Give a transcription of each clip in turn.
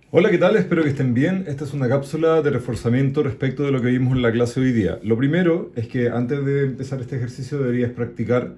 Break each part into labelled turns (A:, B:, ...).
A: Hola, ¿qué tal? Espero que estén bien. Esta es una cápsula de reforzamiento respecto de lo que vimos en la clase hoy día. Lo primero es que antes de empezar este ejercicio deberías practicar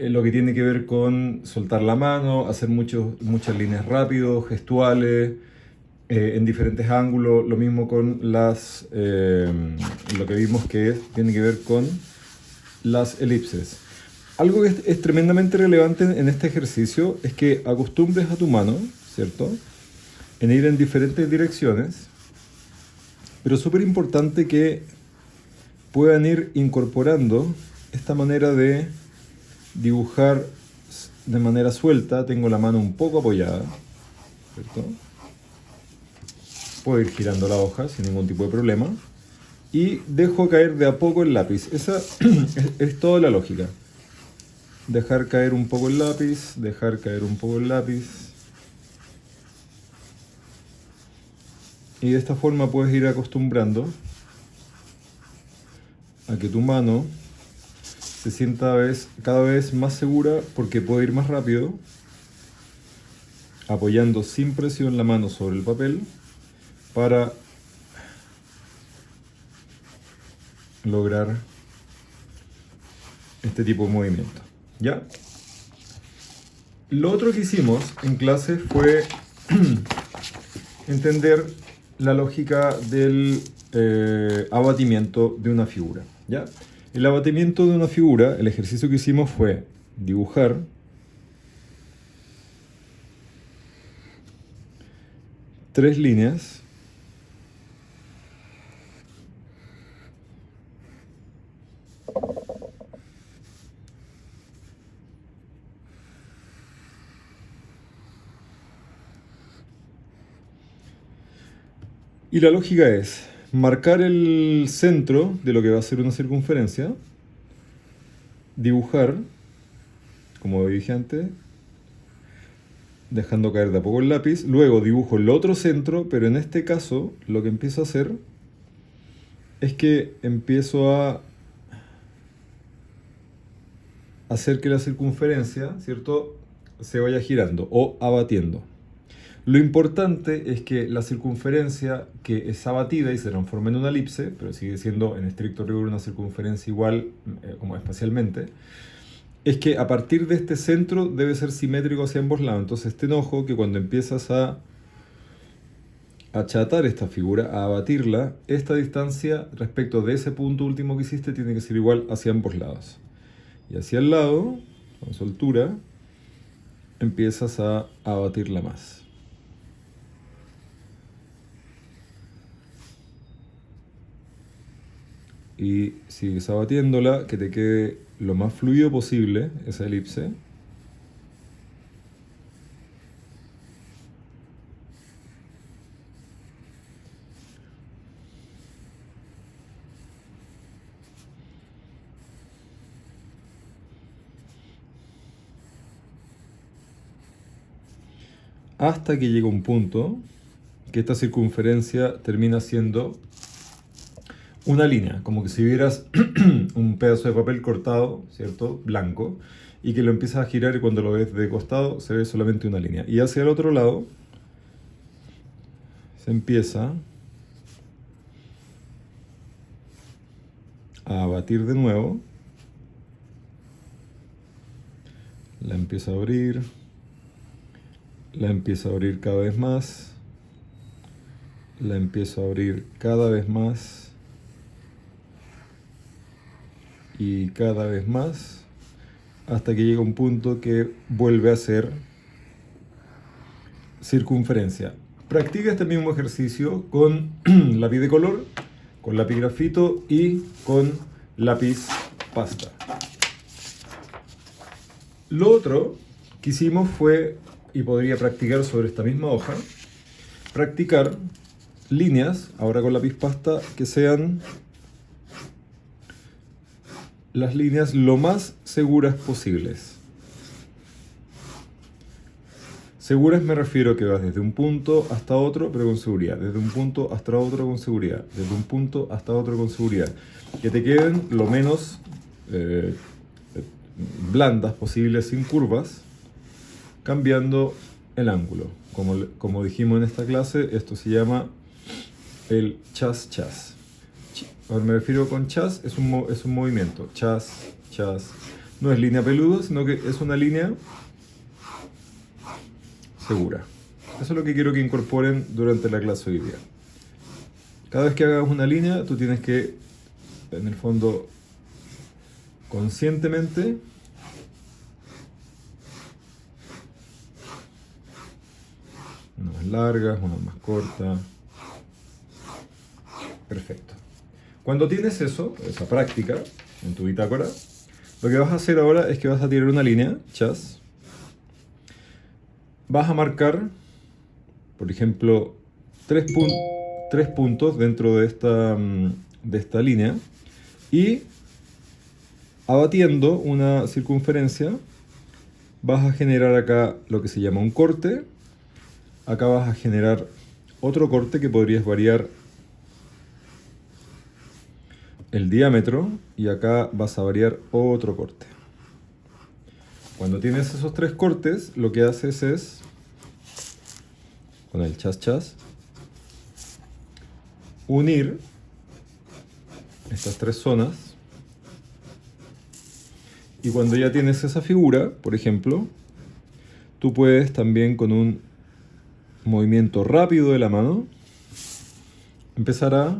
A: lo que tiene que ver con soltar la mano, hacer muchas líneas rápidos, gestuales, en diferentes ángulos. Lo mismo con lo que vimos tiene que ver con las elipses. Algo que es tremendamente relevante en este ejercicio es que acostumbres a tu mano, ¿cierto?, en ir en diferentes direcciones, pero es súper importante que puedan ir incorporando esta manera de dibujar de manera suelta. Tengo la mano un poco apoyada, ¿cierto? Puedo ir girando la hoja sin ningún tipo de problema y dejo caer de a poco el lápiz. Esa es toda la lógica. Dejar caer un poco el lápiz, dejar caer un poco el lápiz. Y de esta forma puedes ir acostumbrando a que tu mano se sienta cada vez más segura, porque puede ir más rápido, apoyando sin presión la mano sobre el papel para lograr este tipo de movimiento. ¿Ya? Lo otro que hicimos en clase fue entender la lógica del abatimiento de una figura. ¿Ya? El abatimiento de una figura, el ejercicio que hicimos fue dibujar tres líneas y la lógica es marcar el centro de lo que va a ser una circunferencia, dibujar, como dije antes, dejando caer de a poco el lápiz, luego dibujo el otro centro, pero en este caso lo que empiezo a hacer es que empiezo a hacer que la circunferencia, ¿cierto?, se vaya girando o abatiendo. Lo importante es que la circunferencia que es abatida y se transforma en una elipse, pero sigue siendo en estricto rigor una circunferencia igual como espacialmente, es que a partir de este centro debe ser simétrico hacia ambos lados. Entonces ten ojo que cuando empiezas a achatar esta figura, a abatirla, esta distancia respecto de ese punto último que hiciste tiene que ser igual hacia ambos lados. Y hacia el lado, con soltura, empiezas a abatirla más. Y sigues abatiéndola, que te quede lo más fluido posible esa elipse. Hasta que llega un punto que esta circunferencia termina siendo una línea, como que si vieras un pedazo de papel cortado, ¿cierto?, blanco, y que lo empiezas a girar y cuando lo ves de costado se ve solamente una línea. Y hacia el otro lado se empieza a abatir de nuevo. La empiezo a abrir. La empiezo a abrir cada vez más. La empiezo a abrir cada vez más. Y cada vez más, hasta que llega un punto que vuelve a ser circunferencia. Practica este mismo ejercicio con lápiz de color, con lápiz grafito y con lápiz pasta. Lo otro que hicimos fue, y podría practicar sobre esta misma hoja, practicar líneas, ahora con lápiz pasta, que sean las líneas lo más seguras posibles. Seguras me refiero a que vas desde un punto hasta otro, pero con seguridad. Desde un punto hasta otro con seguridad. Desde un punto hasta otro con seguridad. Que te queden lo menos blandas posibles, sin curvas, cambiando el ángulo. como dijimos en esta clase, esto se llama el chas-chas. Ahora me refiero con chas, es un movimiento. Chas, chas. No es línea peluda, sino que es una línea segura. Eso es lo que quiero que incorporen durante la clase hoy día. Cada vez que hagas una línea, tú tienes que, en el fondo, conscientemente una más larga, una más corta. Perfecto. Cuando tienes eso, esa práctica en tu bitácora, lo que vas a hacer ahora es que vas a tirar una línea, chas. Vas a marcar, por ejemplo, tres puntos dentro de esta línea y abatiendo una circunferencia vas a generar acá lo que se llama un corte. Acá vas a generar otro corte que podrías variar el diámetro y acá vas a variar otro corte. Cuando tienes esos tres cortes, lo que haces es, con el chas chas, unir estas tres zonas. Y cuando ya tienes esa figura, por ejemplo, tú puedes también con un movimiento rápido de la mano empezar a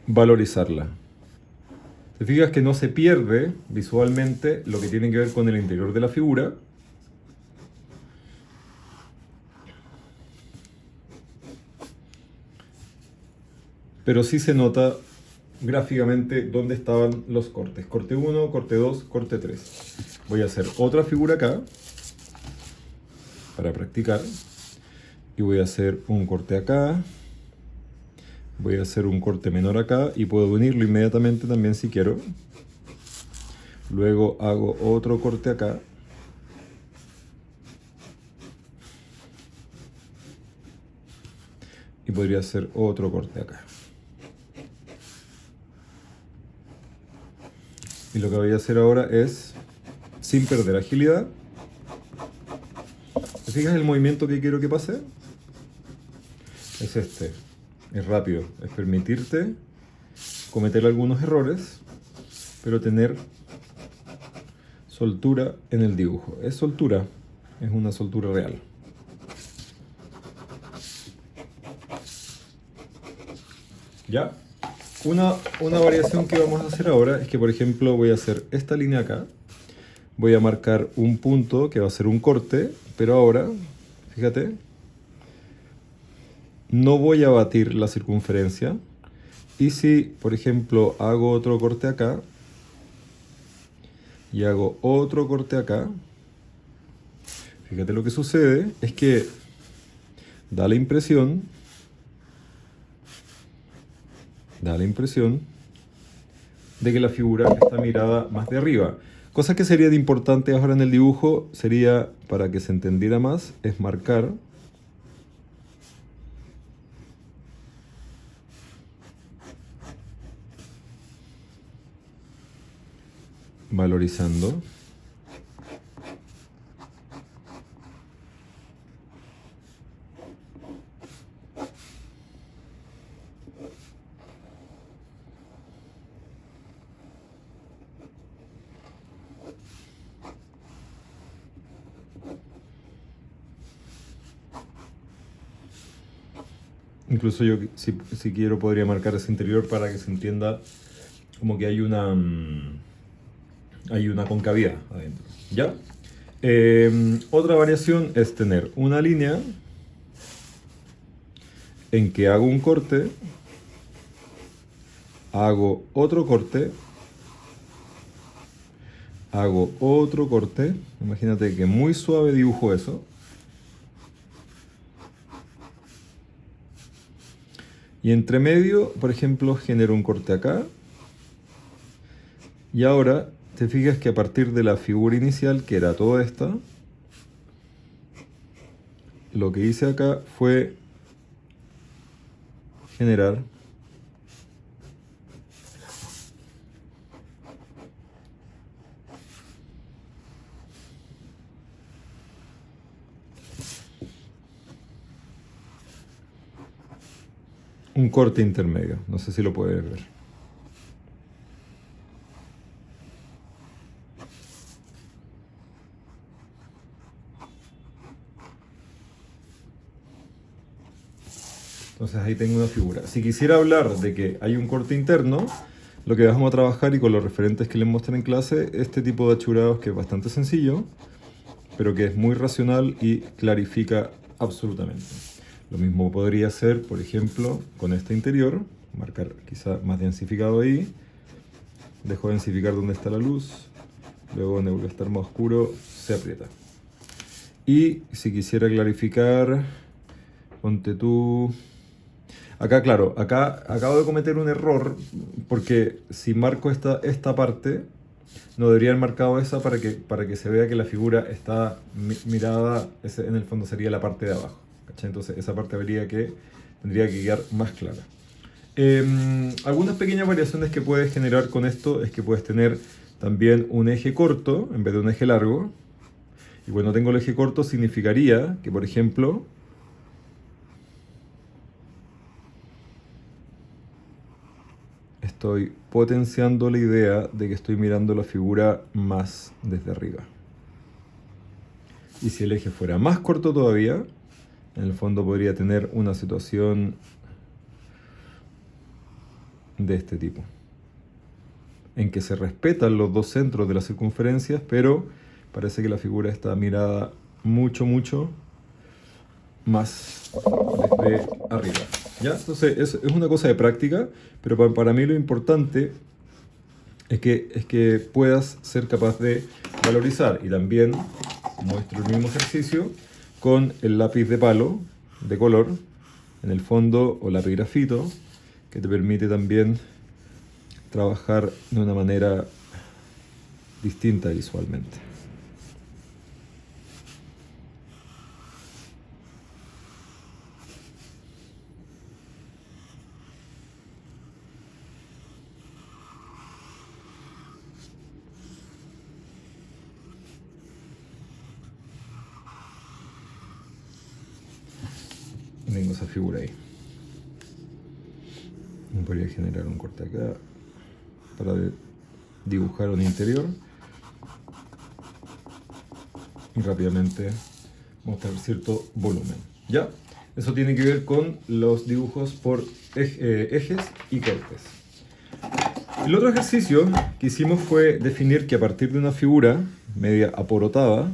A: valorizarla. Te fijas que no se pierde visualmente lo que tiene que ver con el interior de la figura. Pero sí se nota gráficamente dónde estaban los cortes. Corte 1, corte 2, corte 3. Voy a hacer otra figura acá para practicar. Y voy a hacer un corte acá. Voy a hacer un corte menor acá y puedo unirlo inmediatamente también si quiero. Luego hago otro corte acá. Y podría hacer otro corte acá. Y lo que voy a hacer ahora es, sin perder agilidad, ¿te fijas el movimiento que quiero que pase? Es este. Es rápido, es permitirte cometer algunos errores, pero tener soltura en el dibujo. Es soltura, es una soltura real. ¿Ya? Una variación que vamos a hacer ahora es que, por ejemplo, voy a hacer esta línea acá. Voy a marcar un punto que va a ser un corte, pero ahora, fíjate, no voy a batir la circunferencia. Y si, por ejemplo, hago otro corte acá y hago otro corte acá, fíjate lo que sucede es que da la impresión de que la figura está mirada más de arriba. Cosa que sería de importante ahora en el dibujo, sería, para que se entendiera más, es marcar valorizando incluso yo si quiero podría marcar ese interior para que se entienda como que hay una concavidad adentro. ¿Ya? Otra variación es tener una línea en que hago un corte, hago otro corte, hago otro corte. Imagínate que muy suave dibujo eso. Y entre medio, por ejemplo, genero un corte acá. Y ahora te fijas que a partir de la figura inicial, que era toda esta, lo que hice acá fue generar un corte intermedio. No sé si lo puedes ver. Entonces ahí tengo una figura. Si quisiera hablar de que hay un corte interno, lo que vamos a trabajar y con los referentes que les mostré en clase, este tipo de achurados que es bastante sencillo, pero que es muy racional y clarifica absolutamente. Lo mismo podría ser, por ejemplo, con este interior, marcar quizá más densificado ahí, dejo densificar donde está la luz, luego donde vuelve a estar más oscuro, se aprieta. Y si quisiera clarificar, ponte tú... Acá, claro, acá acabo de cometer un error, porque si marco esta parte, no debería haber marcado esa para que se vea que la figura está mirada, ese en el fondo sería la parte de abajo, ¿cachai? Entonces esa parte tendría que quedar más clara. Algunas pequeñas variaciones que puedes generar con esto es que puedes tener también un eje corto en vez de un eje largo. Y cuando tengo el eje corto significaría que, por ejemplo, estoy potenciando la idea de que estoy mirando la figura más desde arriba. Y si el eje fuera más corto todavía, en el fondo podría tener una situación de este tipo, en que se respetan los dos centros de las circunferencias, pero parece que la figura está mirada mucho más desde arriba. ¿Ya? Entonces es una cosa de práctica, pero para mí lo importante es que puedas ser capaz de valorizar. Y también muestro el mismo ejercicio con el lápiz de palo de color en el fondo o lápiz grafito, que te permite también trabajar de una manera distinta visualmente. Tengo esa figura ahí. Podría generar un corte acá para dibujar un interior y rápidamente mostrar cierto volumen. ¿Ya? Eso tiene que ver con los dibujos por ejes y cortes. El otro ejercicio que hicimos fue definir que a partir de una figura media aporotada,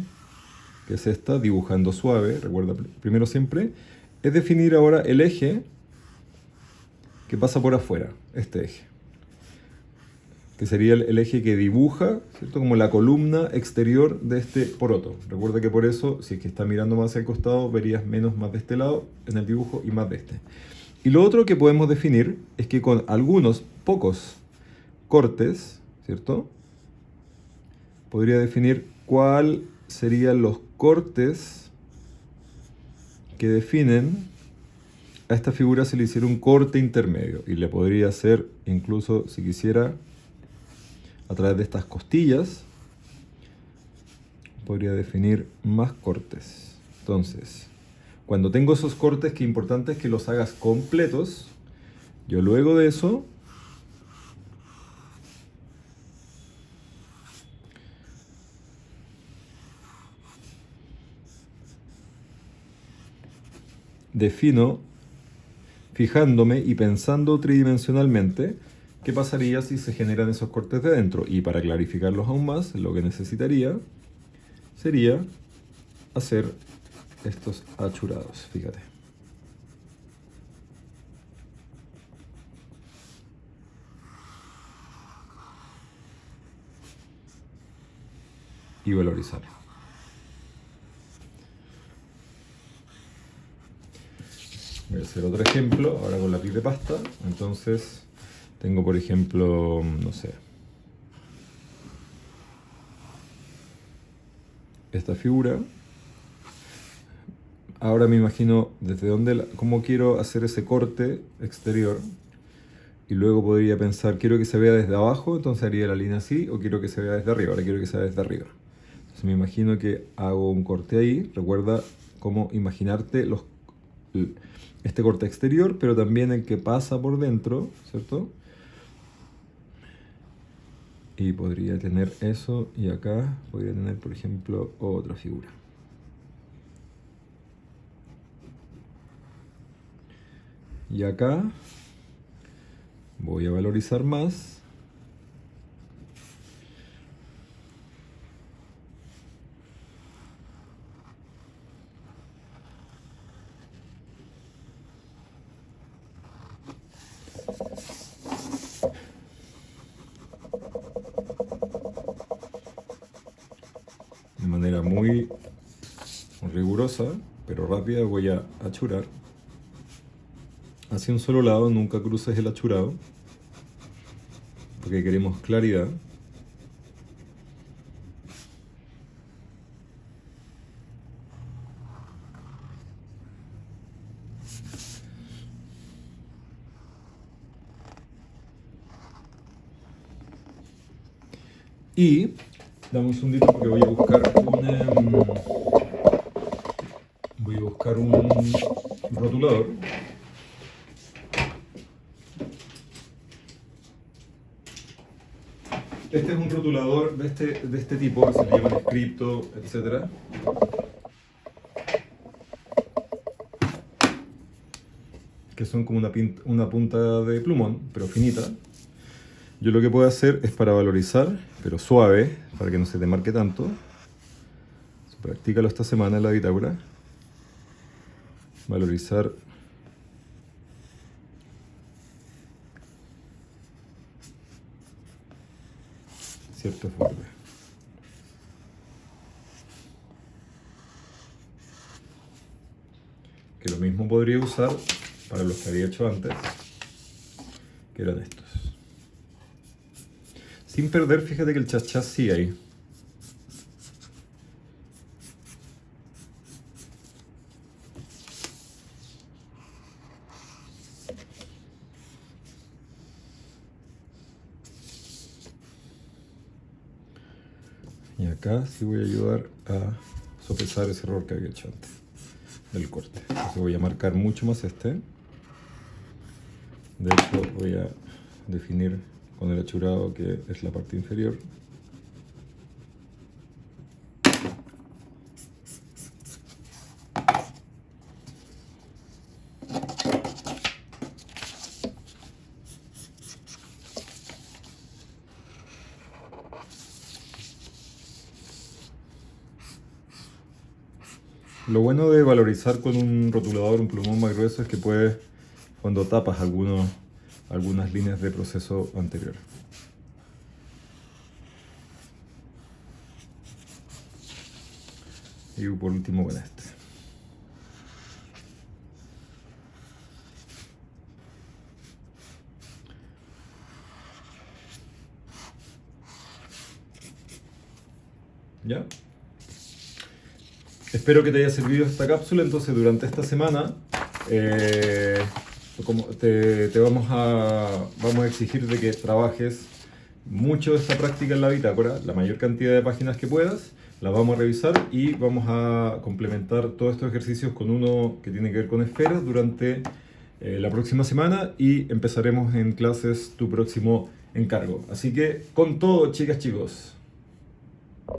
A: que es esta, dibujando suave, recuerda primero siempre, es definir ahora el eje que pasa por afuera, este eje, que sería el eje que dibuja, ¿cierto? Como la columna exterior de este poroto. Recuerda que por eso, si es que está mirando más hacia el costado, verías menos más de este lado en el dibujo y más de este. Y lo otro que podemos definir es que con algunos pocos cortes, ¿cierto? Podría definir cuál serían los cortes que definen a esta figura se le hiciera un corte intermedio. Y le podría hacer, incluso si quisiera, a través de estas costillas, podría definir más cortes. Entonces, cuando tengo esos cortes, que importante es que los hagas completos. Yo luego de eso defino, fijándome y pensando tridimensionalmente, qué pasaría si se generan esos cortes de dentro. Y para clarificarlos aún más, lo que necesitaría sería hacer estos achurados, fíjate. Y valorizar. Voy a hacer otro ejemplo, ahora con lápiz de pasta. Entonces, tengo por ejemplo, no sé, esta figura. Ahora me imagino desde dónde, cómo quiero hacer ese corte exterior. Y luego podría pensar, quiero que se vea desde abajo, entonces haría la línea así, o quiero que se vea desde arriba, ahora quiero que se vea desde arriba. Entonces me imagino que hago un corte ahí. Recuerda cómo imaginarte este corte exterior, pero también el que pasa por dentro, ¿cierto? Y podría tener eso, y acá podría tener, por ejemplo, otra figura. Y acá voy a valorizar más. De manera muy rigurosa, pero rápida, voy a achurar. Hacia un solo lado, nunca cruces el achurado, porque queremos claridad. Y dame un segundito porque voy a buscar un rotulador. Este es un rotulador de este tipo, que se le llama Scripto, etc. Que son como una punta de plumón, pero finita. Yo lo que puedo hacer es, para valorizar, pero suave, para que no se te marque tanto. Practícalo esta semana en la bitácora. Valorizar ciertos bordes. Que lo mismo podría usar para los que había hecho antes, que eran estos. Sin perder, fíjate que el chas-chas sí hay. Y acá sí voy a ayudar a sopesar ese error que había hecho antes del corte. Entonces voy a marcar mucho más este. De hecho, voy a definir con el achurado, que es la parte inferior. Lo bueno de valorizar con un rotulador, un plumón más grueso, es que puedes, cuando tapas algunas líneas de proceso anterior. Y por último con este. ¿Ya? Espero que te haya servido esta cápsula. Entonces, durante esta semana vamos a exigir de que trabajes mucho de esta práctica en la bitácora, la mayor cantidad de páginas que puedas. Las vamos a revisar y vamos a complementar todos estos ejercicios con uno que tiene que ver con esferas durante la próxima semana, y empezaremos en clases tu próximo encargo. Así que con todo, chicas, chicos.